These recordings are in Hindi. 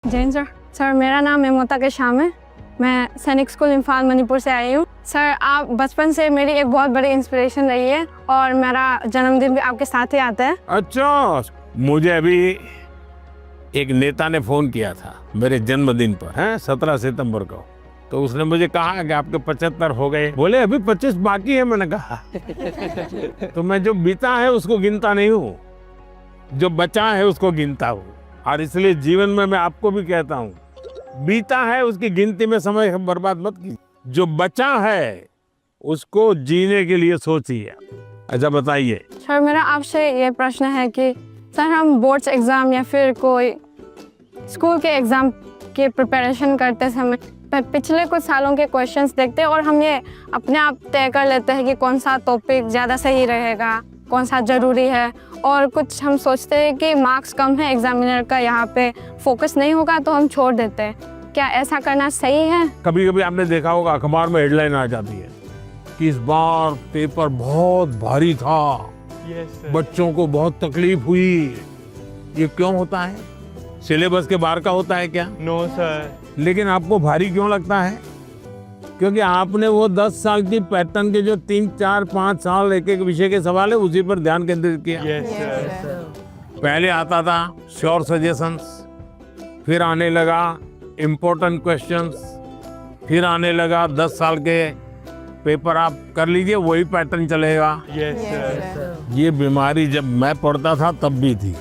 जैन सर। सर मेरा नाम मेमोता शाम है। मैं सैनिक स्कूल इम्फाल मणिपुर से आई हूँ। सर आप बचपन से मेरी एक बहुत बड़ी इंस्पिरेशन रही है और मेरा जन्मदिन भी आपके साथ ही आता है। अच्छा, मुझे अभी एक नेता ने फोन किया था मेरे जन्मदिन पर, है 17 सितंबर को। तो उसने मुझे कहा कि आपके 75 हो गए। बोले अभी 25 बाकी है। मैंने कहा तो मैं जो बीता है उसको गिनता नहीं हूँ, जो बचा है उसको गिनता हूँ। और इसलिए जीवन में मैं आपको भी कहता हूँ, बीता है उसकी गिनती में समय बर्बाद मत कीजिए, जो बचा है उसको जीने के लिए सोचिए। अच्छा बताइए। सर मेरा आपसे ये प्रश्न है कि सर हम बोर्ड्स एग्जाम या फिर कोई स्कूल के एग्जाम के प्रिपरेशन करते समय पिछले कुछ सालों के क्वेश्चंस देखते हैं और हम ये अपने आप तय कर लेते हैं कि कौन सा टॉपिक ज़्यादा सही रहेगा, कौन सा ज़रूरी है। और कुछ हम सोचते हैं कि मार्क्स कम है, एग्जामिनर का यहाँ पे फोकस नहीं होगा तो हम छोड़ देते हैं। क्या ऐसा करना सही है? कभी कभी आपने देखा होगा अखबार में हेडलाइन आ जाती है कि इस बार पेपर बहुत भारी था, बच्चों को बहुत तकलीफ हुई। ये क्यों होता है? सिलेबस के बाहर का होता है क्या? No sir. लेकिन आपको भारी क्यों लगता है? क्योंकि आपने वो 10 साल की पैटर्न के जो 3, 4, 5 साल एक एक विषय के सवाल है उसी पर ध्यान केंद्रित किया। पहले आता था श्योर सजेशंस, फिर आने लगा इम्पोर्टेंट क्वेश्चंस, फिर आने लगा 10 साल के पेपर आप कर लीजिए, वही पैटर्न चलेगा। ये बीमारी जब मैं पढ़ता था तब भी थी,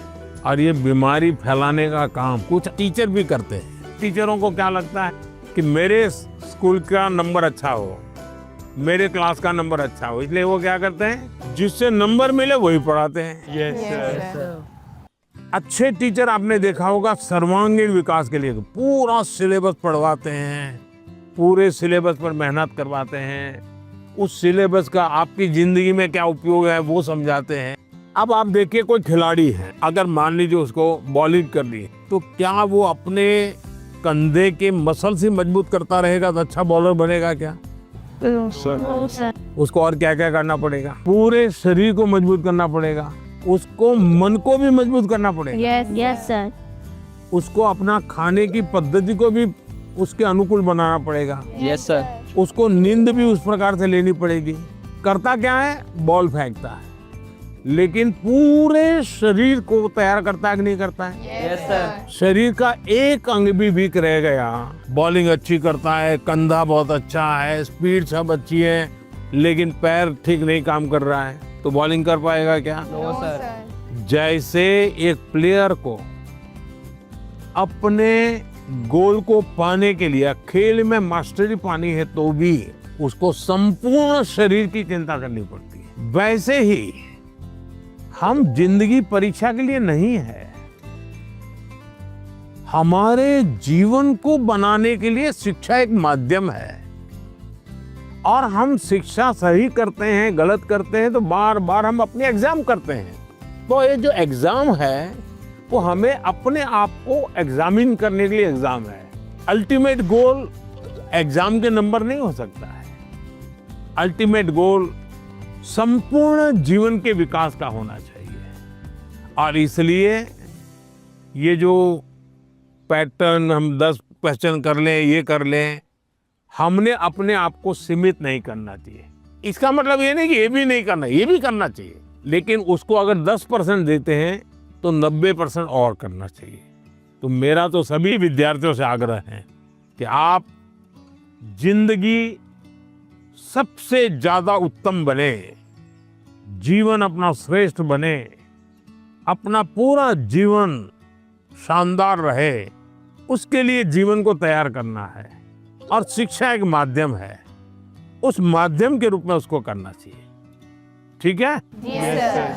और ये बीमारी फैलाने का काम कुछ टीचर भी करते हैं। टीचरों को क्या लगता है कि मेरे स्कूल का नंबर अच्छा हो, मेरे क्लास का नंबर अच्छा हो, इसलिए वो क्या करते हैं, जिससे नंबर मिले वही पढ़ाते हैं। अच्छे टीचर आपने देखा होगा सर्वांगीण विकास के लिए पूरा सिलेबस पढ़वाते हैं, पूरे सिलेबस पर मेहनत करवाते हैं, उस सिलेबस का आपकी जिंदगी में क्या उपयोग है वो समझाते हैं। अब आप देखिए कोई खिलाड़ी है, अगर मान लीजिए उसको बॉलिंग करनी है तो क्या वो अपने कंधे के मसल से मजबूत करता रहेगा तो अच्छा बॉलर बनेगा क्या? उसको और क्या क्या करना पड़ेगा? पूरे शरीर को मजबूत करना पड़ेगा, उसको मन को भी मजबूत करना पड़ेगा। Yes sir. उसको अपना खाने की पद्धति को भी उसके अनुकूल बनाना पड़ेगा। Yes sir. उसको नींद भी उस प्रकार से लेनी पड़ेगी। करता क्या है? बॉल फेंकता है, लेकिन पूरे शरीर को तैयार करता है कि नहीं करता है? Yes sir. शरीर का एक अंग भी वीक रह गया, बॉलिंग अच्छी करता है, कंधा बहुत अच्छा है, स्पीड सब अच्छी है, लेकिन पैर ठीक नहीं काम कर रहा है तो बॉलिंग कर पाएगा क्या? No sir. जैसे एक प्लेयर को अपने गोल को पाने के लिए खेल में मास्टरी पानी है तो भी उसको संपूर्ण शरीर की चिंता करनी पड़ती है, वैसे ही हम जिंदगी परीक्षा के लिए नहीं है, हमारे जीवन को बनाने के लिए शिक्षा एक माध्यम है। और हम शिक्षा सही करते हैं, गलत करते हैं तो बार बार हम अपने एग्जाम करते हैं। तो ये जो एग्जाम है वो हमें अपने आप को एग्जामिन करने के लिए एग्जाम है। अल्टीमेट गोल एग्जाम के नंबर नहीं हो सकता है। अल्टीमेट गोल संपूर्ण जीवन के विकास का होना चाहिए। और इसलिए ये जो पैटर्न हम 10 क्वेश्चन कर लें, ये कर लें, हमने अपने आप को सीमित नहीं करना चाहिए। इसका मतलब ये नहीं कि ये भी नहीं करना, ये भी करना चाहिए, लेकिन उसको अगर 10% देते हैं तो 90% और करना चाहिए। तो मेरा तो सभी विद्यार्थियों से आग्रह है कि आप जिंदगी सबसे ज्यादा उत्तम बने, जीवन अपना श्रेष्ठ बने, अपना पूरा जीवन शानदार रहे, उसके लिए जीवन को तैयार करना है। और शिक्षा एक माध्यम है, उस माध्यम के रूप में उसको करना चाहिए। ठीक है? Yes sir.